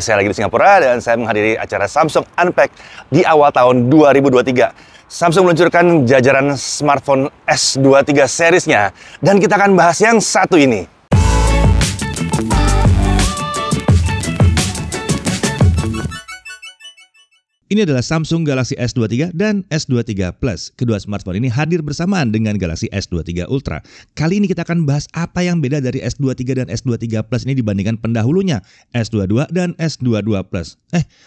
Saya lagi di Singapura dan saya menghadiri acara Samsung Unpacked di awal tahun 2023. Samsung meluncurkan jajaran smartphone S23 seriesnya dan kita akan bahas yang satu ini. Ini adalah Samsung Galaxy S23 dan S23 Plus. Kedua smartphone ini hadir bersamaan dengan Galaxy S23 Ultra. Kali ini kita akan bahas apa yang beda dari S23 dan S23 Plus ini dibandingkan pendahulunya, S22 dan S22 Plus.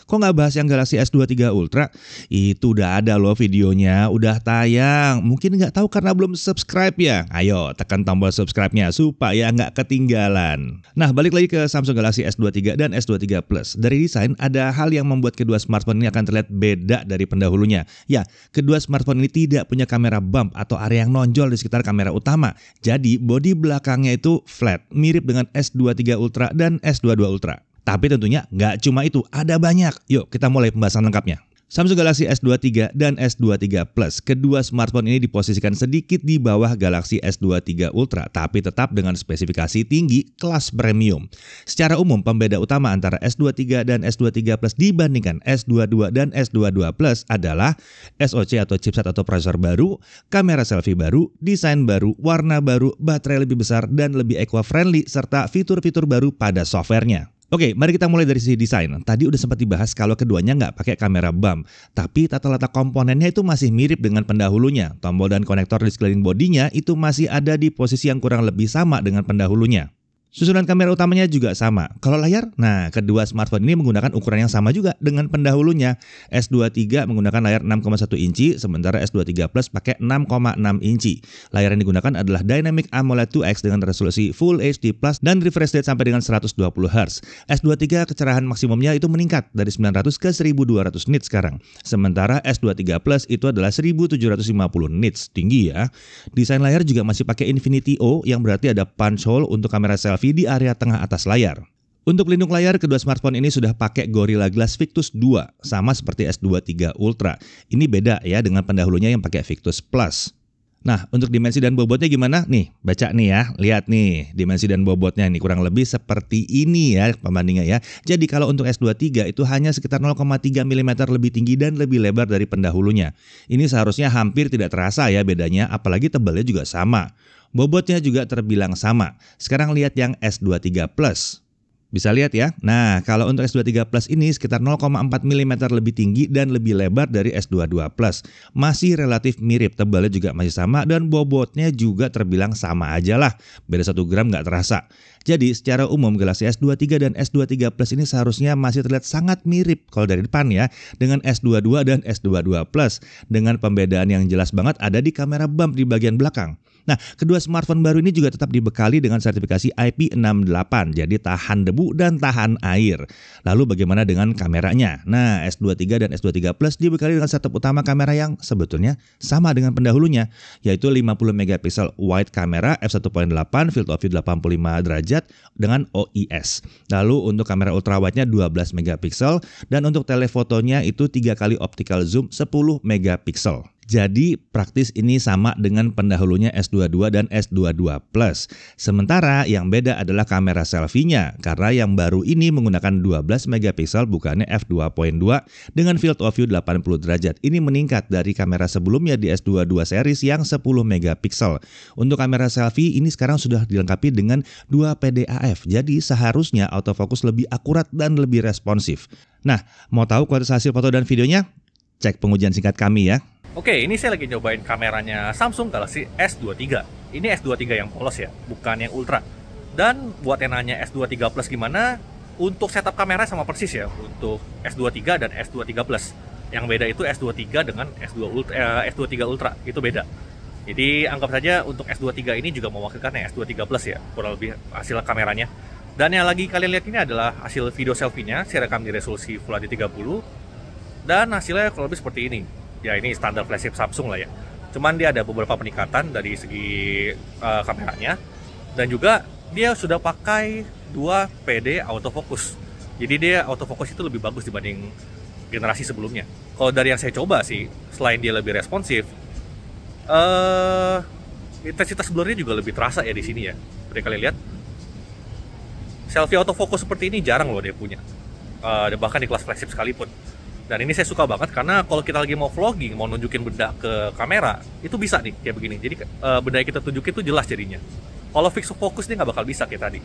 Kok nggak bahas yang Galaxy S23 Ultra? Itu udah ada loh videonya, udah tayang. Mungkin nggak tahu karena belum subscribe ya? Ayo tekan tombol subscribe-nya supaya nggak ketinggalan. Nah, balik lagi ke Samsung Galaxy S23 dan S23 Plus. Dari desain, ada hal yang membuat kedua smartphone ini akan terlihat beda dari pendahulunya. Ya, kedua smartphone ini tidak punya kamera bump atau area yang nonjol di sekitar kamera utama. Jadi, bodi belakangnya itu flat, mirip dengan S23 Ultra dan S22 Ultra. Tapi tentunya nggak cuma itu, ada banyak. Yuk, kita mulai pembahasan lengkapnya. Samsung Galaxy S23 dan S23 Plus. Kedua smartphone ini diposisikan sedikit di bawah Galaxy S23 Ultra, tapi tetap dengan spesifikasi tinggi kelas premium. Secara umum, pembeda utama antara S23 dan S23 Plus dibandingkan S22 dan S22 Plus adalah SoC atau chipset atau prosesor baru, kamera selfie baru, desain baru, warna baru, baterai lebih besar dan lebih eco-friendly, serta fitur-fitur baru pada softwarenya. Oke, mari kita mulai dari sisi desain. Tadi udah sempat dibahas kalau keduanya nggak pakai kamera bump, tapi tata letak komponennya itu masih mirip dengan pendahulunya. Tombol dan konektor di sekeliling bodinya itu masih ada di posisi yang kurang lebih sama dengan pendahulunya. Susunan kamera utamanya juga sama. Kalau layar, nah kedua smartphone ini menggunakan ukuran yang sama juga dengan pendahulunya. S23 menggunakan layar 6,1 inci, sementara S23 Plus pakai 6,6 inci. Layar yang digunakan adalah Dynamic AMOLED 2X dengan resolusi Full HD Plus dan refresh rate sampai dengan 120 Hz. S23 kecerahan maksimumnya itu meningkat dari 900 ke 1200 nits sekarang. Sementara S23 Plus itu adalah 1750 nits, tinggi ya. Desain layar juga masih pakai Infinity O yang berarti ada punch hole untuk kamera selfie di area tengah atas layar. Untuk pelindung layar, kedua smartphone ini sudah pakai Gorilla Glass Victus 2, sama seperti S23 Ultra. Ini beda ya dengan pendahulunya yang pakai Victus Plus. Nah, untuk dimensi dan bobotnya gimana? Nih, baca nih ya, lihat nih, dimensi dan bobotnya nih kurang lebih seperti ini ya pembandingnya ya. Jadi kalau untuk S23 itu hanya sekitar 0,3 mm lebih tinggi dan lebih lebar dari pendahulunya. Ini seharusnya hampir tidak terasa ya bedanya, apalagi tebalnya juga sama. Bobotnya juga terbilang sama. Sekarang lihat yang S23 Plus. Bisa lihat ya. Nah, kalau untuk S23 Plus ini sekitar 0,4 mm lebih tinggi dan lebih lebar dari S22 Plus. Masih relatif mirip, tebalnya juga masih sama dan bobotnya juga terbilang sama aja lah. Beda 1 gram nggak terasa. Jadi secara umum Galaxy S23 dan S23 Plus ini seharusnya masih terlihat sangat mirip kalau dari depan ya dengan S22 dan S22 Plus. Dengan pembedaan yang jelas banget ada di kamera bump di bagian belakang. Nah, kedua smartphone baru ini juga tetap dibekali dengan sertifikasi IP68, jadi tahan debu dan tahan air. Lalu bagaimana dengan kameranya? Nah, S23 dan S23 Plus dibekali dengan setup utama kamera yang sebetulnya sama dengan pendahulunya, yaitu 50 megapiksel wide kamera f1.8 field of view 85 derajat dengan OIS. Lalu untuk kamera ultrawide-nya 12 megapiksel dan untuk telefotonya itu 3 kali optical zoom 10 megapiksel. Jadi praktis ini sama dengan pendahulunya S22 dan S22 Plus. Sementara yang beda adalah kamera selfie-nya karena yang baru ini menggunakan 12 megapiksel bukannya f2.2 dengan field of view 80 derajat. Ini meningkat dari kamera sebelumnya di S22 series yang 10 megapiksel. Untuk kamera selfie ini sekarang sudah dilengkapi dengan 2 PDAF. Jadi seharusnya autofocus lebih akurat dan lebih responsif. Nah, mau tahu kualitas hasil foto dan videonya? Cek pengujian singkat kami ya. Oke, ini saya lagi nyobain kameranya Samsung Galaxy S23. Ini S23 yang polos ya, bukan yang Ultra. Dan buat yang nanya S23 Plus gimana, untuk setup kamera sama persis ya, untuk S23 dan S23 Plus. Yang beda itu S23 dengan S23 Ultra, itu beda. Jadi anggap saja untuk S23 ini juga mewakilkan yang S23 Plus ya, kurang lebih hasil kameranya. Dan yang lagi kalian lihat ini adalah hasil video selfie-nya, saya rekam di resolusi Full HD 30. Dan hasilnya kurang lebih seperti ini. Ya ini standar flagship Samsung lah ya. Cuman dia ada beberapa peningkatan dari segi kameranya. Dan juga dia sudah pakai 2 PD autofocus. Jadi dia autofocus itu lebih bagus dibanding generasi sebelumnya. Kalau dari yang saya coba sih, selain dia lebih responsif, intensitas blurnya juga lebih terasa ya di sini ya. Seperti kalian lihat, selfie autofocus seperti ini jarang loh dia punya. bahkan di kelas flagship sekalipun. Dan ini saya suka banget karena kalau kita lagi mau vlogging, mau nunjukin benda ke kamera, itu bisa nih kayak begini. Jadi benda yang kita tunjukin itu jelas jadinya. Kalau fix fokus dia nggak bakal bisa kayak tadi.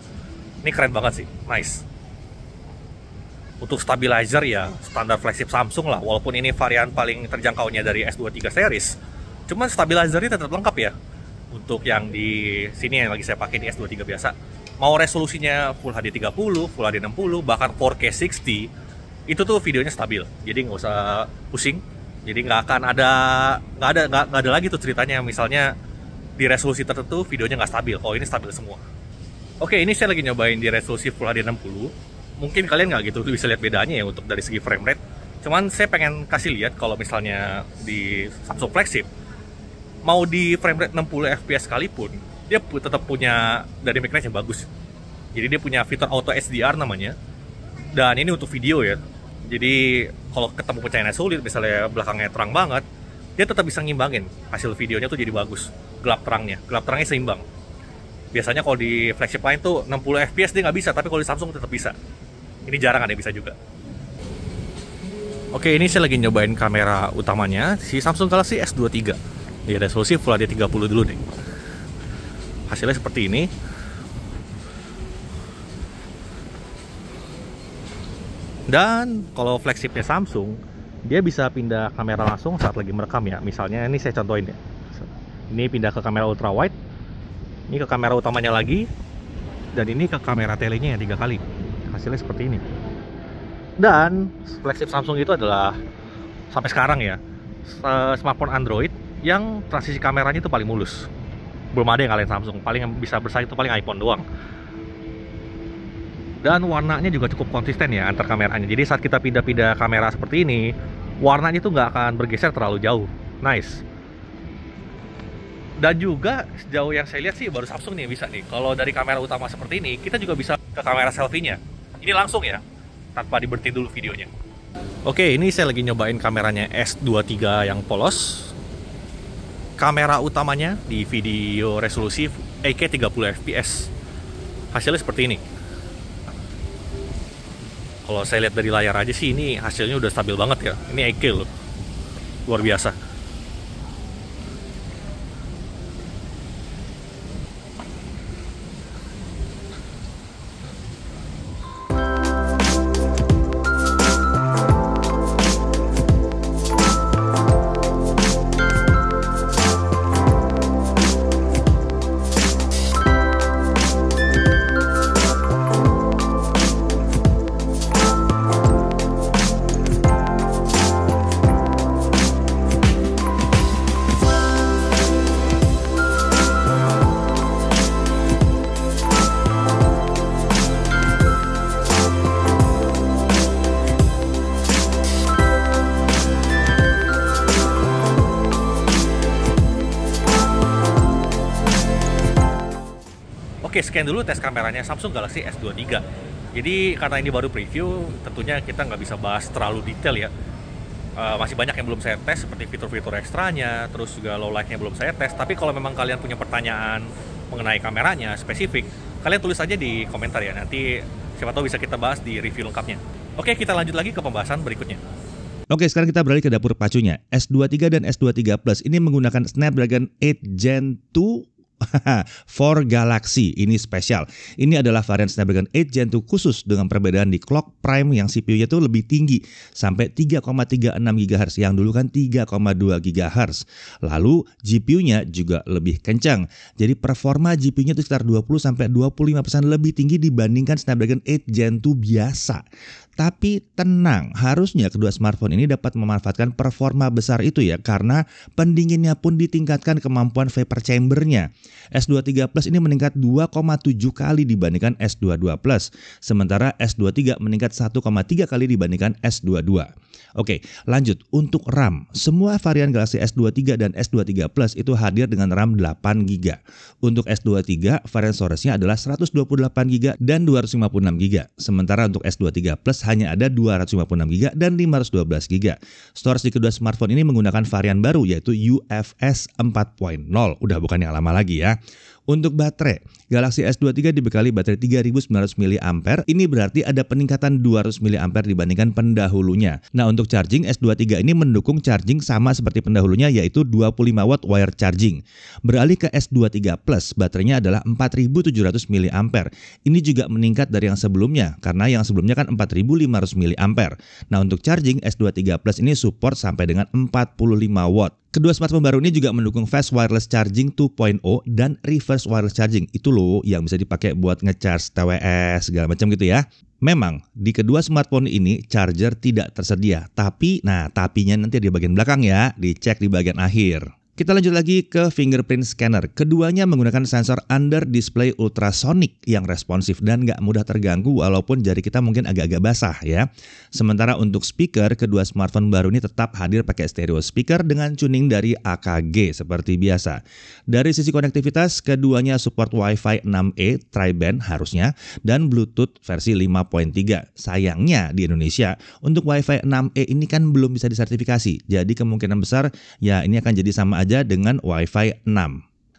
Ini keren banget sih, nice. Untuk stabilizer ya standar flagship Samsung lah, walaupun ini varian paling terjangkaunya dari S23 series. Cuman stabilizernya tetap lengkap ya. Untuk yang di sini yang lagi saya pakai di S23 biasa. Mau resolusinya Full HD 30, Full HD 60, bahkan 4K 60, itu tuh videonya stabil. Jadi nggak usah pusing. Jadi nggak ada lagi tuh ceritanya misalnya di resolusi tertentu videonya nggak stabil. Oh, ini stabil semua. Oke, ini saya lagi nyobain di resolusi Full HD 60. Mungkin kalian nggak gitu bisa lihat bedanya ya untuk dari segi frame rate. Cuman saya pengen kasih lihat kalau misalnya di Samsung flagship mau di frame rate 60 fps sekalipun, dia tetap punya dynamic range yang bagus. Jadi dia punya fitur auto HDR namanya. Dan ini untuk video ya. Jadi kalau ketemu pencahayaan sulit, misalnya belakangnya terang banget, dia tetap bisa ngimbangin hasil videonya tuh jadi bagus. Gelap terangnya seimbang. Biasanya kalau di flagship lain tuh 60 fps dia nggak bisa, tapi kalau di Samsung tetap bisa. Ini jarang ada yang bisa juga. Oke, ini saya lagi nyobain kamera utamanya si Samsung Galaxy S23. Di resolusi Full HD 30 dulu nih. Hasilnya seperti ini. Dan kalau flagshipnya Samsung, dia bisa pindah kamera langsung saat lagi merekam ya. Misalnya ini saya contohin ya. Ini pindah ke kamera ultra wide. Ini ke kamera utamanya lagi. Dan ini ke kamera telenya yang 3 kali. Hasilnya seperti ini. Dan flagship Samsung itu adalah sampai sekarang ya smartphone Android yang transisi kameranya itu paling mulus. Belum ada yang ngalahin Samsung. Paling yang bisa bersaing itu paling iPhone doang. Dan warnanya juga cukup konsisten ya antar kameranya. Jadi saat kita pindah-pindah kamera seperti ini, warnanya itu nggak akan bergeser terlalu jauh. Nice. Dan juga sejauh yang saya lihat sih baru Samsung nih yang bisa nih. Kalau dari kamera utama seperti ini, kita juga bisa ke kamera selfie-nya. Ini langsung ya, tanpa diberhentiin dulu videonya. Oke, ini saya lagi nyobain kameranya S23 yang polos. Kamera utamanya di video resolusi 8K 30 fps. Hasilnya seperti ini. Kalau saya lihat dari layar aja sih ini hasilnya udah stabil banget ya. Ini 8K loh. Luar biasa. Oke, sekian dulu tes kameranya Samsung Galaxy S23. Jadi karena ini baru preview, tentunya kita nggak bisa bahas terlalu detail ya. Masih banyak yang belum saya tes, seperti fitur-fitur ekstranya, terus juga low light-nya belum saya tes. Tapi kalau memang kalian punya pertanyaan mengenai kameranya spesifik, kalian tulis aja di komentar ya. Nanti siapa tahu bisa kita bahas di review lengkapnya. Oke, kita lanjut lagi ke pembahasan berikutnya. Oke, sekarang kita beralih ke dapur pacunya. S23 dan S23 Plus ini menggunakan Snapdragon 8 Gen 2 for Galaxy. Ini spesial. Ini adalah varian Snapdragon 8 Gen 2 khusus dengan perbedaan di clock prime yang CPU-nya itu lebih tinggi sampai 3,36 GHz yang dulu kan 3,2 GHz. Lalu GPU-nya juga lebih kencang. Jadi performa GPU-nya itu sekitar 20-25% lebih tinggi dibandingkan Snapdragon 8 Gen 2 biasa. Tapi tenang, harusnya kedua smartphone ini dapat memanfaatkan performa besar itu ya, karena pendinginnya pun ditingkatkan kemampuan vapor chamber-nya. S23 Plus ini meningkat 2,7 kali dibandingkan S22 Plus, sementara S23 meningkat 1,3 kali dibandingkan S22. Oke, lanjut. Untuk RAM, semua varian Galaxy S23 dan S23 Plus itu hadir dengan RAM 8GB. Untuk S23, varian storage-nya adalah 128GB dan 256GB. Sementara untuk S23 Plus hanya ada 256GB dan 512GB. Storage di kedua smartphone ini menggunakan varian baru yaitu UFS 4.0. Udah bukan yang lama lagi ya. Untuk baterai, Galaxy S23 dibekali baterai 3900 mAh. Ini berarti ada peningkatan 200 mAh dibandingkan pendahulunya. Nah, untuk charging S23 ini mendukung charging sama seperti pendahulunya, yaitu 25 watt wire charging. Beralih ke S23 Plus, baterainya adalah 4700 mAh. Ini juga meningkat dari yang sebelumnya, karena yang sebelumnya kan 4500 mAh. Nah, untuk charging S23 Plus ini support sampai dengan 45 watt. Kedua smartphone baru ini juga mendukung Fast Wireless Charging 2.0 dan Reverse Wireless Charging. Itu loh yang bisa dipakai buat ngecharge TWS segala macam gitu ya. Memang di kedua smartphone ini charger tidak tersedia, tapinya nanti di bagian belakang ya, dicek di bagian akhir. Kita lanjut lagi ke fingerprint scanner. Keduanya menggunakan sensor under display ultrasonic yang responsif dan nggak mudah terganggu walaupun jari kita mungkin agak-agak basah ya. Sementara untuk speaker, kedua smartphone baru ini tetap hadir pakai stereo speaker dengan tuning dari AKG seperti biasa. Dari sisi konektivitas, keduanya support Wi-Fi 6E tri-band harusnya dan Bluetooth versi 5.3. Sayangnya di Indonesia untuk Wi-Fi 6E ini kan belum bisa disertifikasi. Jadi kemungkinan besar ya ini akan jadi sama aja dengan Wi-Fi 6.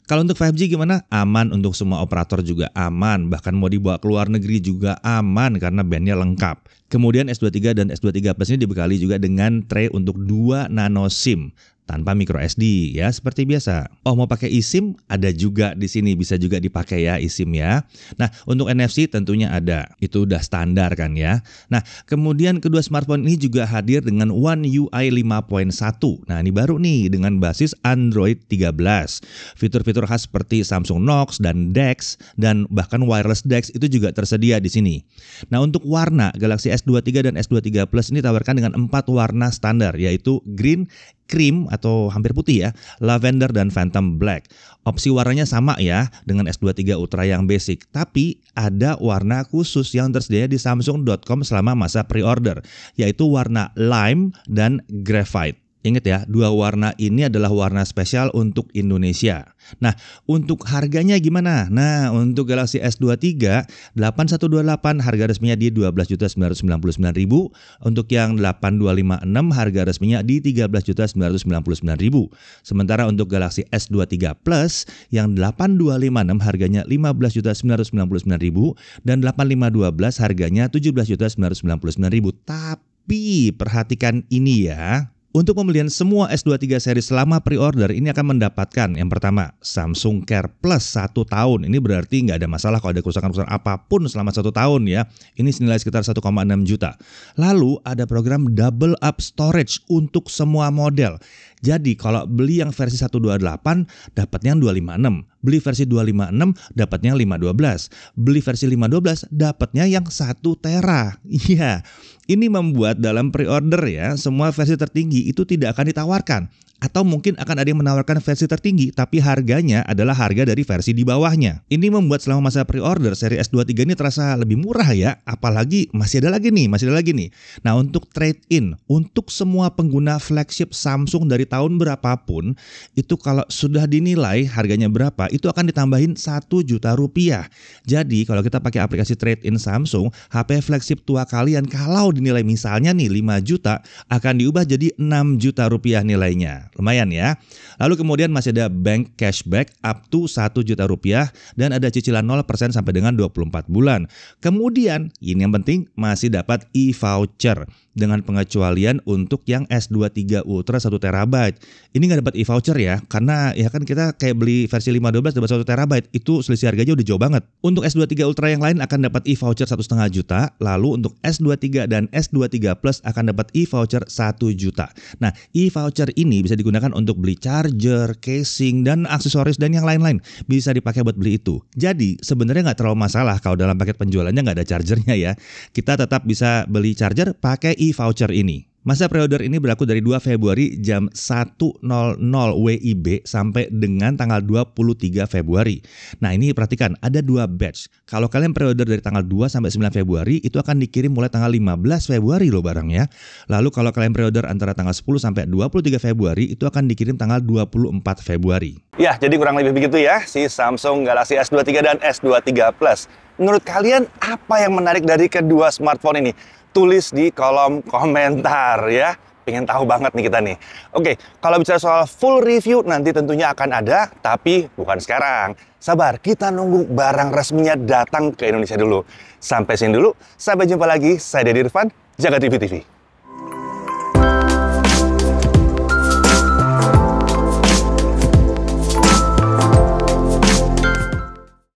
Kalau untuk 5G gimana? Aman untuk semua operator juga aman. Bahkan mau dibawa ke luar negeri juga aman karena bandnya lengkap. Kemudian S23 dan S23 Plus ini dibekali juga dengan tray untuk 2 nano SIM tanpa micro SD ya seperti biasa. Oh, mau pakai eSIM? Ada juga di sini, bisa juga dipakai ya eSIM ya. Nah, untuk NFC tentunya ada. Itu udah standar kan ya. Nah, kemudian kedua smartphone ini juga hadir dengan One UI 5.1. Nah, ini baru nih dengan basis Android 13. Fitur-fitur khas seperti Samsung Knox dan DeX dan bahkan wireless DeX itu juga tersedia di sini. Nah, untuk warna, Galaxy S23 dan S23 Plus ini ditawarkan dengan 4 warna standar, yaitu green, cream atau hampir putih ya, lavender dan phantom black. Opsi warnanya sama ya dengan S23 Ultra yang basic, tapi ada warna khusus yang tersedia di Samsung.com selama masa pre-order, yaitu warna lime dan graphite. Ingat ya, dua warna ini adalah warna spesial untuk Indonesia. Nah, untuk harganya gimana? Nah, untuk Galaxy S23 8128 harga resminya di 12.999.000. Untuk yang 8256 harga resminya di 13.999.000. Sementara untuk Galaxy S23 Plus yang 8256 harganya 15.999.000 dan 8512 harganya 17.999.000. Tapi perhatikan ini ya. Untuk pembelian semua S23 seri selama pre-order ini akan mendapatkan yang pertama Samsung Care Plus 1 tahun. Ini berarti nggak ada masalah kalau ada kerusakan-kerusakan apapun selama 1 tahun ya. Ini senilai sekitar 1,6 juta. Lalu ada program Double Up Storage untuk semua model. Jadi kalau beli yang versi 128 dapatnya yang 256. Beli versi 256 dapatnya yang 512. Beli versi 512 dapatnya yang 1 tera. Iya. Ini membuat dalam pre-order ya, semua versi tertinggi itu tidak akan ditawarkan. Atau mungkin akan ada yang menawarkan versi tertinggi, tapi harganya adalah harga dari versi di bawahnya. Ini membuat selama masa pre-order seri S23 ini terasa lebih murah ya. Apalagi masih ada lagi nih. Nah, untuk trade-in, untuk semua pengguna flagship Samsung dari tahun berapapun, itu kalau sudah dinilai harganya berapa, itu akan ditambahin 1 juta rupiah. Jadi kalau kita pakai aplikasi trade-in Samsung, HP flagship tua kalian kalau dinilai misalnya nih 5 juta, akan diubah jadi 6 juta rupiah nilainya. Lumayan ya. Lalu kemudian masih ada bank cashback up to 1 juta rupiah dan ada cicilan 0% sampai dengan 24 bulan. Kemudian ini yang penting masih dapat e-voucher dengan pengecualian untuk yang S23 Ultra 1 TB. Ini nggak dapat e-voucher ya, karena ya kan kita kayak beli versi 512 dapat 1 TB, itu selisih harganya udah jauh banget. Untuk S23 Ultra yang lain akan dapat e-voucher 1,5 juta, lalu untuk S23 dan S23 Plus akan dapat e-voucher 1 juta. Nah, e-voucher ini bisa digunakan untuk beli charger, casing, dan aksesoris dan yang lain-lain. Bisa dipakai buat beli itu. Jadi sebenarnya nggak terlalu masalah kalau dalam paket penjualannya nggak ada chargernya ya. Kita tetap bisa beli charger pakai e-voucher ini. Masa pre-order ini berlaku dari 2 Februari jam 1.00 WIB sampai dengan tanggal 23 Februari. Nah, ini perhatikan, ada 2 batch. Kalau kalian pre-order dari tanggal 2 sampai 9 Februari, itu akan dikirim mulai tanggal 15 Februari loh barangnya. Lalu kalau kalian pre-order antara tanggal 10 sampai 23 Februari, itu akan dikirim tanggal 24 Februari. Ya, jadi kurang lebih begitu ya, si Samsung Galaxy S23 dan S23 Plus. Menurut kalian, apa yang menarik dari kedua smartphone ini? Tulis di kolom komentar ya. pengen tahu banget nih kita nih. Oke, kalau bicara soal full review nanti tentunya akan ada, tapi bukan sekarang. Sabar, kita nunggu barang resminya datang ke Indonesia dulu. Sampai sini dulu, sampai jumpa lagi. Saya Deddy Irfan, Jaga TV TV.